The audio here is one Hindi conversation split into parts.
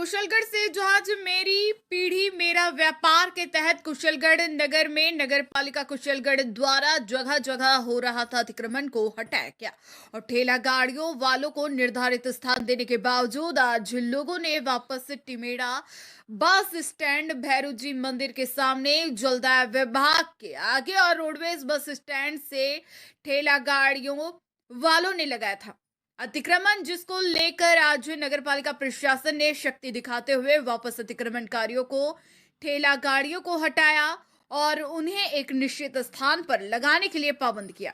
कुशलगढ़ से जो आज मेरी पीढ़ी मेरा व्यापार के तहत कुशलगढ़ नगर में नगर पालिका कुशलगढ़ द्वारा जगह जगह हो रहा था अतिक्रमण को हटाया गया और ठेला गाड़ियों वालों को निर्धारित स्थान देने के बावजूद आज लोगों ने वापस टिमेड़ा बस स्टैंड भैरू जी मंदिर के सामने जलदाय विभाग के आगे और रोडवेज बस स्टैंड से ठेला गाड़ियों वालों ने लगाया था अतिक्रमण, जिसको लेकर आज नगर पालिका प्रशासन ने शक्ति दिखाते हुए वापस अतिक्रमणकारियों को ठेला गाड़ियों को हटाया और उन्हें एक निश्चित स्थान पर लगाने के लिए पाबंद किया।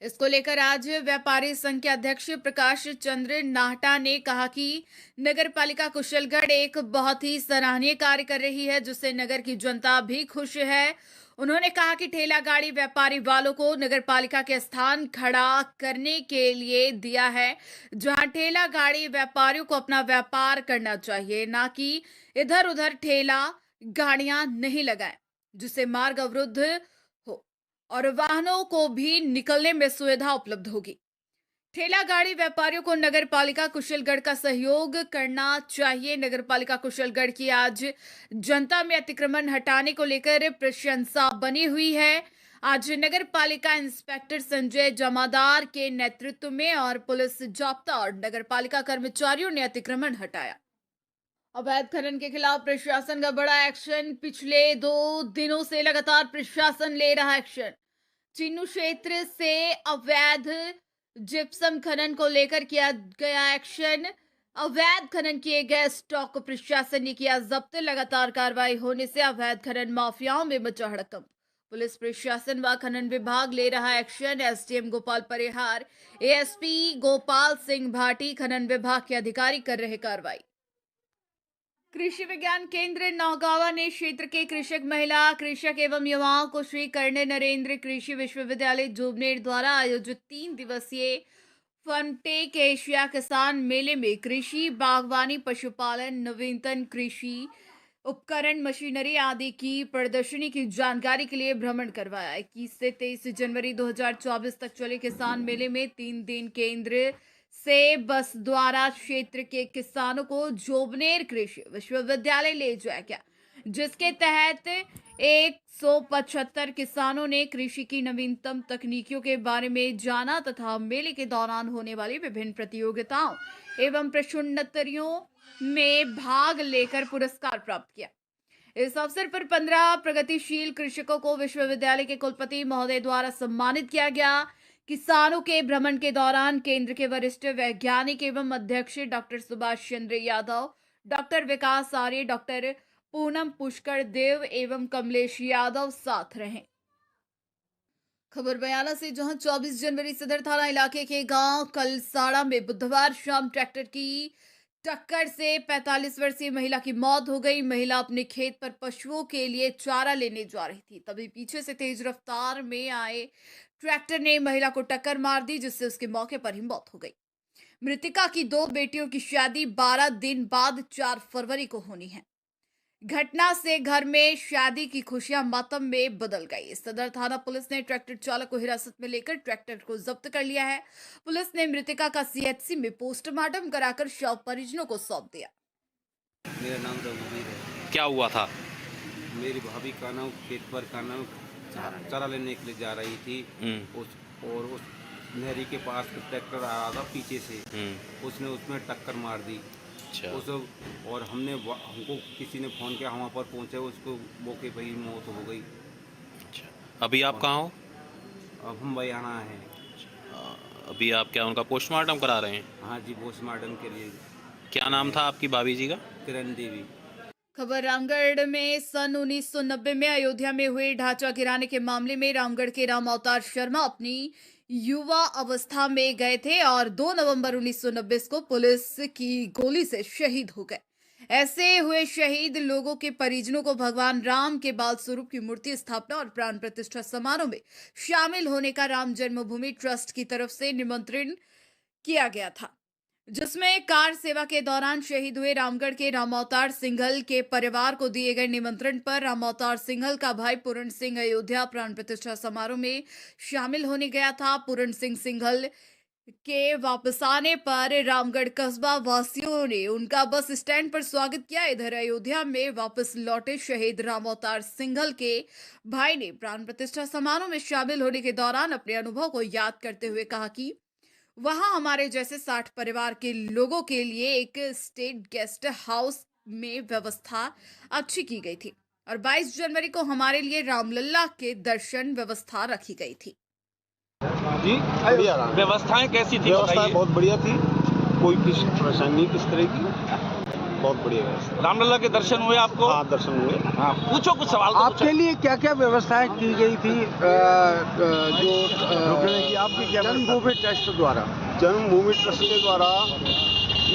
इसको लेकर आज व्यापारी संघ के अध्यक्ष प्रकाश चंद्र नाहटा ने कहा कि नगर पालिका कुशलगढ़ एक बहुत ही सराहनीय कार्य कर रही है, जिससे नगर की जनता भी खुश है। उन्होंने कहा कि ठेला गाड़ी व्यापारी वालों को नगर पालिका के स्थान खड़ा करने के लिए दिया है, जहां ठेला गाड़ी व्यापारियों को अपना व्यापार करना चाहिए, ना कि इधर उधर ठेला गाड़ियां नहीं लगाएं, जिससे मार्ग अवरुद्ध हो और वाहनों को भी निकलने में सुविधा उपलब्ध होगी। ठेला गाड़ी व्यापारियों को नगर पालिका कुशलगढ़ का सहयोग करना चाहिए। नगर पालिका कुशलगढ़ की आज जनता में अतिक्रमण हटाने को लेकर प्रशंसा बनी हुई है। आज नगर पालिका इंस्पेक्टर संजय जमादार के नेतृत्व में और पुलिस जाब्ता और नगर पालिका कर्मचारियों ने अतिक्रमण हटाया। अवैध खनन के खिलाफ प्रशासन का बड़ा एक्शन। पिछले 2 दिनों से लगातार प्रशासन ले रहा एक्शन। चिन्नू क्षेत्र से अवैध जिप्सम खनन को लेकर किया गया एक्शन। अवैध खनन किए गए स्टॉक को प्रशासन ने किया जब्त। लगातार कार्रवाई होने से अवैध खनन माफियाओं में मचा हड़कंप। पुलिस प्रशासन व खनन विभाग ले रहा एक्शन। एसडीएम गोपाल परिहार, एएसपी गोपाल सिंह भाटी, खनन विभाग के अधिकारी कर रहे कार्रवाई। कृषि विज्ञान केंद्र नौगावा ने क्षेत्र के कृषक, महिला कृषक एवं युवाओं को श्री कर्ण नरेंद्र कृषि विश्वविद्यालय जोबनेर द्वारा आयोजित 3 दिवसीय फर्मटेक एशिया किसान मेले में कृषि, बागवानी, पशुपालन, नवीनतम कृषि उपकरण, मशीनरी आदि की प्रदर्शनी की जानकारी के लिए भ्रमण करवाया। 21 से 23 जनवरी 2024 तक चले किसान मेले में 3 दिन केंद्र से बस द्वारा क्षेत्र के किसानों को जोबनेर कृषि विश्वविद्यालय ले जाया गया, जिसके तहत 175 किसानों ने कृषि की नवीनतम तकनीकियों के बारे में जाना तथा मेले के दौरान होने वाली विभिन्न प्रतियोगिताओं एवं प्रश्नोत्तरियों में भाग लेकर पुरस्कार प्राप्त किया। इस अवसर पर 15 प्रगतिशील कृषकों को विश्वविद्यालय के कुलपति महोदय द्वारा सम्मानित किया गया। किसानों के भ्रमण के दौरान केंद्र के वरिष्ठ वैज्ञानिक एवं अध्यक्ष डॉक्टर सुभाष चंद्र यादव, डॉक्टर विकास आर्य, डॉक्टर पूनम पुष्कर देव एवं कमलेश यादव साथ रहे। खबर बयाना से, जहां 24 जनवरी सदर थाना इलाके के गांव कलसाड़ा में बुधवार शाम ट्रैक्टर की टक्कर से 45 वर्षीय महिला की मौत हो गई। महिला अपने खेत पर पशुओं के लिए चारा लेने जा रही थी, तभी पीछे से तेज रफ्तार में आए ट्रैक्टर ने महिला को टक्कर मार दी, जिससे उसके मौके पर ही मौत हो गई। मृतका की 2 बेटियों की शादी 12 दिन बाद 4 फरवरी को होनी है। घटना से घर में शादी की खुशियां मातम में बदल गई। सदर थाना पुलिस ने ट्रैक्टर चालक को हिरासत में लेकर ट्रैक्टर को जब्त कर लिया है। पुलिस ने मृतका का सीएचसी में पोस्टमार्टम कराकर शव परिजनों को सौंप दिया। मेरा नाम रघुवीर है। क्या हुआ था? मेरी भाभी का नाम खेत पर का नाम चारा लेने के लिए जा रही थी। उस नहरी के पास ट्रैक्टर आ रहा था पीछे से। उसने उसमें टक्कर मार दी। अच्छा। और हमको किसी ने फ़ोन किया, हम वहाँ पर पहुँचे, उसको मौके पर ही मौत हो गई। अच्छा, अभी आप कहाँ हो? अब हम बयाना हैं। अभी आप क्या उनका पोस्टमार्टम करा रहे हैं? हाँ जी, पोस्टमार्टम के लिए। क्या नाम था आपकी भाभी जी का? किरण देवी। खबर रामगढ़ में सन 1990 में अयोध्या में हुए ढांचा गिराने के मामले में रामगढ़ के राम अवतार शर्मा अपनी युवा अवस्था में गए थे और 2 नवंबर 1990 को पुलिस की गोली से शहीद हो गए। ऐसे हुए शहीद लोगों के परिजनों को भगवान राम के बाल स्वरूप की मूर्ति स्थापना और प्राण प्रतिष्ठा समारोह में शामिल होने का राम जन्मभूमि ट्रस्ट की तरफ से निमंत्रण किया गया था, जिसमें कार सेवा के दौरान शहीद हुए रामगढ़ के रामअवतार सिंघल के परिवार को दिए गए निमंत्रण पर रामअवतार सिंघल का भाई पूर्ण सिंह अयोध्या प्राण प्रतिष्ठा समारोह में शामिल होने गया था। पूर्ण सिंह सिंघल के वापस आने पर रामगढ़ कस्बा वासियों ने उनका बस स्टैंड पर स्वागत किया। इधर अयोध्या में वापस लौटे शहीद राम अवतार सिंघल के भाई ने प्राण प्रतिष्ठा समारोह में शामिल होने के दौरान अपने अनुभव को याद करते हुए कहा कि वहां हमारे जैसे 60 परिवार के लोगों के लिए एक स्टेट गेस्ट हाउस में व्यवस्था अच्छी की गई थी और 22 जनवरी को हमारे लिए रामलला के दर्शन व्यवस्था रखी गई थी। जी बढ़िया रहा। व्यवस्थाएं कैसी थी व्यवस्था बताइए। बहुत बढ़िया थी, कोई किसी परेशानी नहीं किस तरह की, बहुत बढ़िया व्यवस्था। रामलला के दर्शन हुए आपको? हाँ, दर्शन हुए। हाँ, पूछो कुछ सवाल तो आपके पूछो। लिए क्या क्या व्यवस्थाएं की गई थी जो जन्मभूमि ट्रस्ट द्वारा? जन्मभूमि ट्रस्ट के द्वारा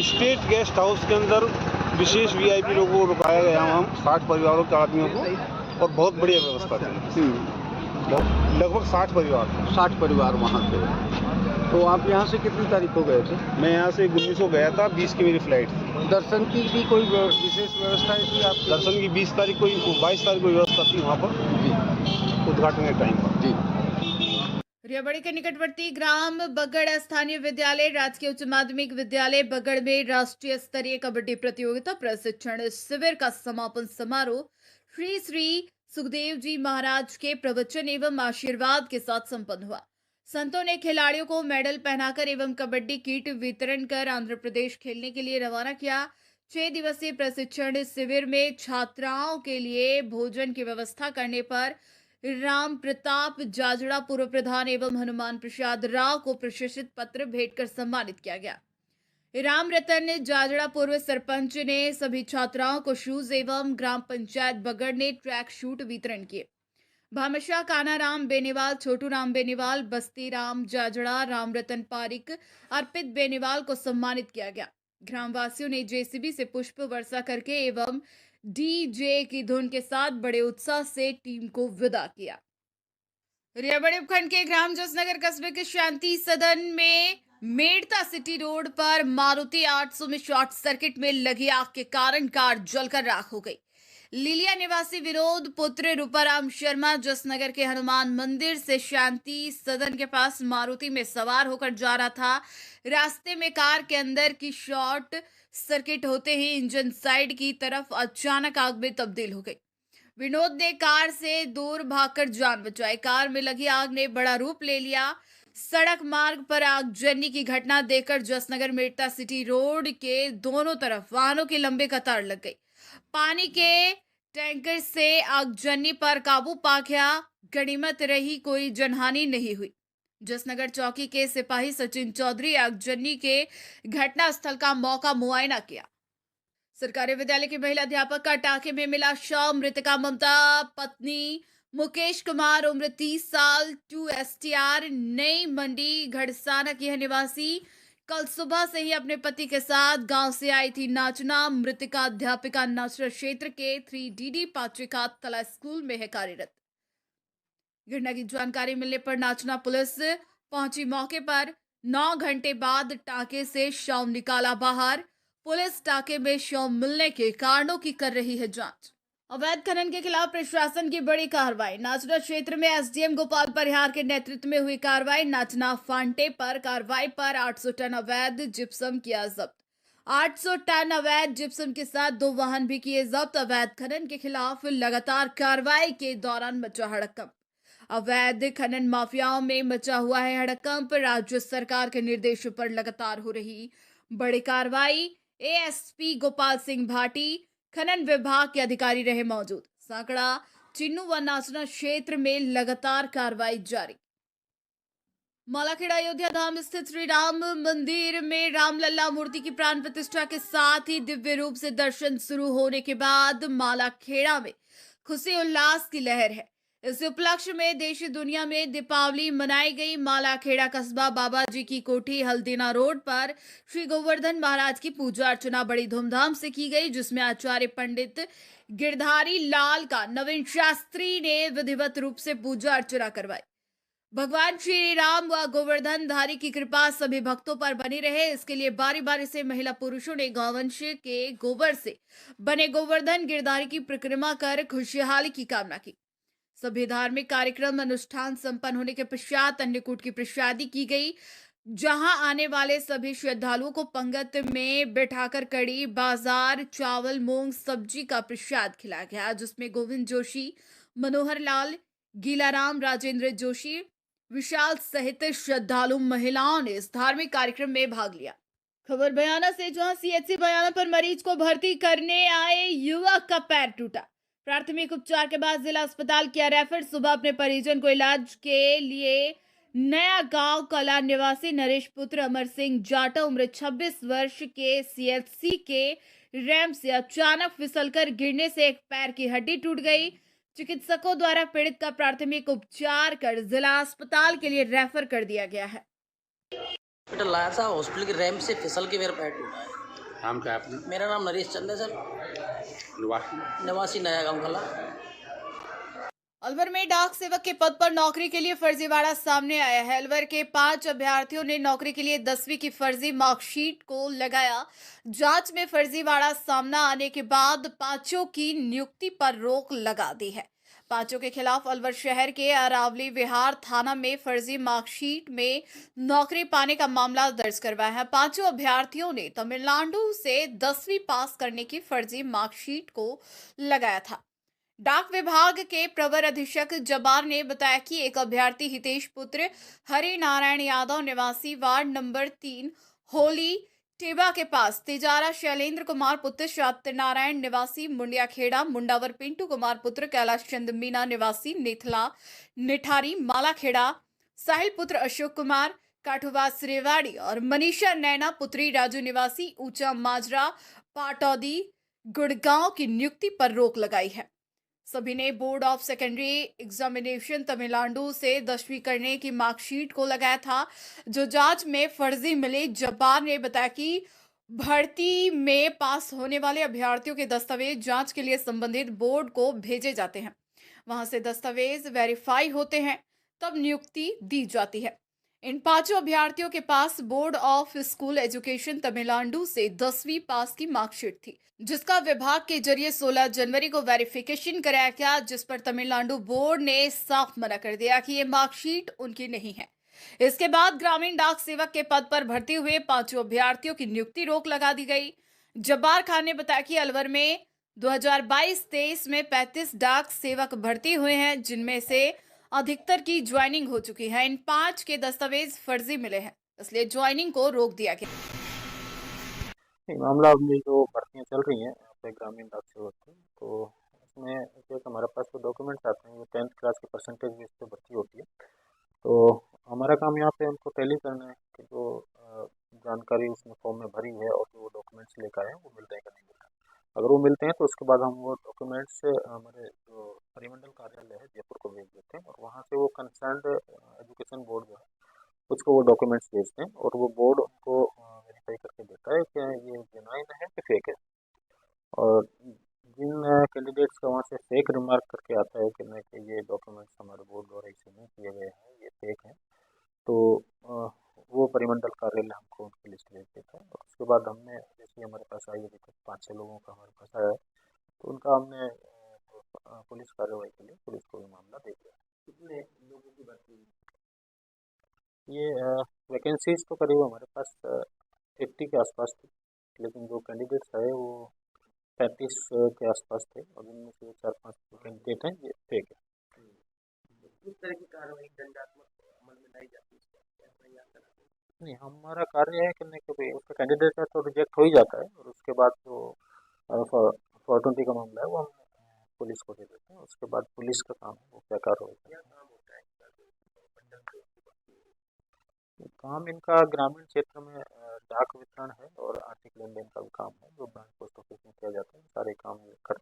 स्टेट गेस्ट हाउस के अंदर विशेष वीआईपी लोगों को रुकाया गया, हम 60 परिवारों के आदमियों को, और बहुत बढ़िया व्यवस्था थी। लगभग 60 परिवार थे। 60 परिवार वहाँ थे। तो आप यहाँ से कितनी तारीख को गए थे? मैं यहाँ से 19 को गया था, 20 की मेरी फ्लाइट थी। दर्शन की भी कोई विशेष व्यवस्थाएं थी आपकी? दर्शन की 20 तारीख को 22 तारीख को व्यवस्था थी वहाँ पर, जी उद्घाटन के टाइम पर। जी। रेवाड़ी के निकटवर्ती ग्राम बगड़ स्थानीय विद्यालय राजकीय उच्च माध्यमिक विद्यालय बगड़ में राष्ट्रीय स्तरीय कबड्डी प्रतियोगिता प्रशिक्षण शिविर का समापन समारोह श्री श्री सुखदेव जी महाराज के प्रवचन एवं आशीर्वाद के साथ संपन्न हुआ। संतों ने खिलाड़ियों को मेडल पहनाकर एवं कबड्डी किट वितरण कर आंध्र प्रदेश खेलने के लिए रवाना किया। 6 दिवसीय प्रशिक्षण शिविर में छात्राओं के लिए भोजन की व्यवस्था करने पर राम प्रताप जाजड़ा पूर्व प्रधान एवं हनुमान प्रसाद राव को प्रशस्ति पत्र भेंट कर सम्मानित किया गया। राम रतन जाजड़ा पूर्व सरपंच ने सभी छात्राओं को शूज एवं ग्राम पंचायत बगड़ ने ट्रैक शूट वितरण किए। भामाशाह काना राम बेनीवाल, छोटू राम बेनीवाल, बस्ती राम जाजड़ा, राम रतन पारिक, अर्पित बेनीवाल को सम्मानित किया गया। ग्रामवासियों ने जेसीबी से पुष्प वर्षा करके एवं डीजे की धुन के साथ बड़े उत्साह से टीम को विदा किया। रेवाड़ी उपखंड के ग्राम जसनगर कस्बे के शांति सदन में मेड़ता सिटी रोड पर मारुति 800 में शॉर्ट सर्किट में लगी आग के कारण कार जलकर राख हो गई। लिलिया निवासी विनोद पुत्र रूपाराम शर्मा जसनगर के हनुमान मंदिर से शांति सदन के पास मारुति में सवार होकर जा रहा था। रास्ते में कार के अंदर की शॉर्ट सर्किट होते ही इंजन साइड की तरफ अचानक आग में तब्दील हो गई। विनोद ने कार से दूर भागकर जान बचाई। कार में लगी आग ने बड़ा रूप ले लिया। सड़क मार्ग पर आगजनी की घटना देखकर जसनगर मेड़ता सिटी रोड के दोनों तरफ वाहनों की लंबी कतार लग गई। पानी के टैंकर से आगजनी पर काबू पा गया। गनीमत रही कोई जनहानि नहीं हुई। जसनगर चौकी के सिपाही सचिन चौधरी आगजनी के घटना स्थल का मौका मुआयना किया। सरकारी विद्यालय की महिला अध्यापक का टांके में मिला शव। मृतका ममता पत्नी मुकेश कुमार उम्र 30 साल 2 STR नई मंडी घड़साना की है निवासी। कल सुबह से ही अपने पति के साथ गांव से आई थी नाचना। मृतका अध्यापिका नाचना क्षेत्र के 3DD पाचिका तला स्कूल में है कार्यरत। घटना की जानकारी मिलने पर नाचना पुलिस पहुंची मौके पर। 9 घंटे बाद टांके से शव निकाला बाहर। पुलिस टांके में शव मिलने के कारणों की कर रही है जांच। अवैध खनन के खिलाफ प्रशासन की बड़ी कार्रवाई। नाचना क्षेत्र में SDM गोपाल परिहार के नेतृत्व में हुई कार्रवाई। नाचना फांटे पर कार्रवाई पर 800 टन अवैध जिप्सम किया जब्त। 800 टन अवैध जिप्सम के साथ 2 वाहन भी किए जब्त। अवैध खनन के खिलाफ लगातार कार्रवाई के दौरान मचा हड़कंप। अवैध खनन माफियाओं में मचा हुआ है हड़कंप। राज्य सरकार के निर्देश पर लगातार हो रही बड़ी कार्रवाई। ASP गोपाल सिंह भाटी खनन विभाग के अधिकारी रहे मौजूद। सांकड़ा, चिन्नू व नाचना क्षेत्र में लगातार कार्रवाई जारी। मालाखेड़ा अयोध्या धाम स्थित श्री राम मंदिर में रामलला मूर्ति की प्राण प्रतिष्ठा के साथ ही दिव्य रूप से दर्शन शुरू होने के बाद मालाखेड़ा में खुशी उल्लास की लहर है। इस उपलक्ष्य में देश दुनिया में दीपावली मनाई गई। मालाखेड़ा कस्बा बाबा जी की कोठी हल्दीना रोड पर श्री गोवर्धन महाराज की पूजा अर्चना बड़ी धूमधाम से की गई, जिसमें आचार्य पंडित गिरधारी लाल का नवीन शास्त्री ने विधिवत रूप से पूजा अर्चना करवाई। भगवान श्री राम व गोवर्धन धारी की कृपा सभी भक्तों पर बनी रहे, इसके लिए बारी बारी से महिला पुरुषों ने गौवंश के गोबर से बने गोवर्धन गिरधारी की परिक्रमा कर खुशहाली की कामना की। सभी धार्मिक कार्यक्रम अनुष्ठान संपन्न होने के पश्चात अन्नकूट की प्रसादी की गई। जहां आने वाले सभी श्रद्धालुओं को पंगत में बिठाकर कड़ी, बाजार, चावल, मूंग, सब्जी का प्रसाद खिलाया गया, जिसमें गोविंद जोशी, मनोहर लाल, गीलाराम, राजेंद्र जोशी, विशाल सहित श्रद्धालु महिलाओं ने इस धार्मिक कार्यक्रम में भाग लिया। खबर बयाना से, जहां सीएचसी बयाना पर मरीज को भर्ती करने आए युवक का पैर टूटा। प्राथमिक उपचार के बाद जिला अस्पताल किया रेफर। सुबह अपने परिजन को इलाज के लिए नया गांव कला निवासी नरेश पुत्र अमर सिंह जाटा उम्र 26 वर्ष के सीएचसी के रैंप से अचानक फिसलकर गिरने से एक पैर की हड्डी टूट गई। चिकित्सकों द्वारा पीड़ित का प्राथमिक उपचार कर जिला अस्पताल के लिए रेफर कर दिया गया है। हॉस्पिटल लाया था, हॉस्पिटल की रैंप से फिसल के मेरा पैर टूटा है। नाम क्या है अपना? मेरा नाम नरेश चंद है सर, निवासी नया गांव कला। अलवर में डाक सेवक के पद पर नौकरी के लिए फर्जीवाड़ा सामने आया है। अलवर के 5 अभ्यर्थियों ने नौकरी के लिए 10वीं की फर्जी मार्कशीट को लगाया। जांच में फर्जीवाड़ा सामने आने के बाद पांचों की नियुक्ति पर रोक लगा दी है। पांचों के खिलाफ अलवर शहर के अरावली विहार थाना में फर्जी मार्कशीट में नौकरी पाने का मामला दर्ज करवाया है। पांचों अभ्यर्थियों ने तमिलनाडु से 10वीं पास करने की फर्जी मार्कशीट को लगाया था। डाक विभाग के प्रवर अधीक्षक जबार ने बताया कि एक अभ्यर्थी हितेश पुत्र हरि नारायण यादव निवासी वार्ड नंबर 3 होली टेबा के पास, तिजारा शैलेंद्र कुमार पुत्र सत्यनारायण निवासी मुंडिया खेड़ा, मुंडावर पिंटू कुमार पुत्र कैलाश चंद मीना निवासी नेथला निठारी माला खेड़ा, साहिल पुत्र अशोक कुमार काठुवास रेवाड़ी और मनीषा नैना पुत्री राजू निवासी ऊंचा माजरा पाटौदी गुड़गांव की नियुक्ति पर रोक लगाई है। सभी ने board of secondary examination Tamil Nadu से 10वीं करने की मार्कशीट को लगाया था, जो जांच में फर्जी मिली। जब्बार ने बताया कि भर्ती में पास होने वाले अभ्यर्थियों के दस्तावेज जांच के लिए संबंधित बोर्ड को भेजे जाते हैं। वहां से दस्तावेज वेरीफाई होते हैं, तब नियुक्ति दी जाती है। इन पांचों अभ्यर्थियों के पास board of school education Tamil Nadu से 10वीं पास की मार्कशीट थी, जिसका विभाग के जरिए 16 जनवरी को वेरिफिकेशन कराया गया, जिस पर तमिलनाडु बोर्ड ने साफ मना कर दिया कि ये मार्कशीट उनकी नहीं है। इसके बाद ग्रामीण डाक सेवक के पद पर भर्ती हुए पांचों अभ्यर्थियों की नियुक्ति रोक लगा दी गई। जब्बार खान ने बताया कि अलवर में 2022-23 में 35 डाक सेवक भर्ती हुए हैं, जिनमें से अधिकतर की ज्वाइनिंग हो चुकी है। इन 5 के दस्तावेज फर्जी मिले हैं, इसलिए ज्वाइनिंग को रोक दिया गया। मामला अभी जो भर्तियाँ चल रही हैं यहाँ पे ग्रामीण डाक सेवक की, तो उसमें एक हमारे पास जो डॉक्यूमेंट्स आते हैं वो 10th क्लास के परसेंटेज बेस पे भर्ती होती है। तो हमारा काम यहाँ पे उनको टैली करना है कि जो जानकारी उसमें फॉर्म में भरी है और जो डॉक्यूमेंट्स लेकर आए हैं वो मिलते हैं कि नहीं मिलते हैं। अगर वो मिलते हैं तो उसके बाद हम वो डॉक्यूमेंट्स हमारे जो परिमंडल कार्यालय है जयपुर को भेज देते हैं, और वहाँ से वो कंसर्न्ड एजुकेशन बोर्ड जो है उसको वो डॉक्यूमेंट्स भेजते हैं, और वो बोर्ड उनको वेरीफाई करके देता है कि ये जेन्युइन है कि फेक है। और जिन कैंडिडेट्स का वहाँ से फेक रिमार्क करके आता है कि नहीं कि ये डॉक्यूमेंट्स हमारे बोर्ड द्वारा इसे नहीं किए गए हैं, ये फेक हैं, तो वो परिमंडल कार्यालय हमको उनकी लिस्ट भेज देता है। और उसके बाद हमने जैसे हमारे पास आई अभी तक 5-6 लोगों का हमारे पास आया है, तो उनका हमने पुलिस कार्रवाई के लिए पुलिस को ये मामला दे दिया। कितने लोगों की भर्ती हुई? ये वैकेंसीज तो करीब हमारे पास 80 के आसपास थी, लेकिन जो कैंडिडेट्स आए वो 35 के आसपास थे, और इनमें से 4-5 कैंडिडेट हैं ये फेक है। किस तरह की कार्रवाई दंडात्मक अमल में लाई जाती है? नहीं, हमारा कार्य है कि नहीं कि भाई उसका कैंडिडेट है तो रिजेक्ट हो ही जाता है, और उसके बाद जो फॉर्चुनिटी का मामला है वो हम पुलिस को दे देते हैं। उसके बाद पुलिस का काम है वो क्या कार्रवाई करना है। काम इनका ग्रामीण क्षेत्र में डाक वितरण है और आर्थिक लेन देन का भी काम है, जो बैंक पोस्ट ऑफिस में किया जाता है, सारे काम ये करते हैं।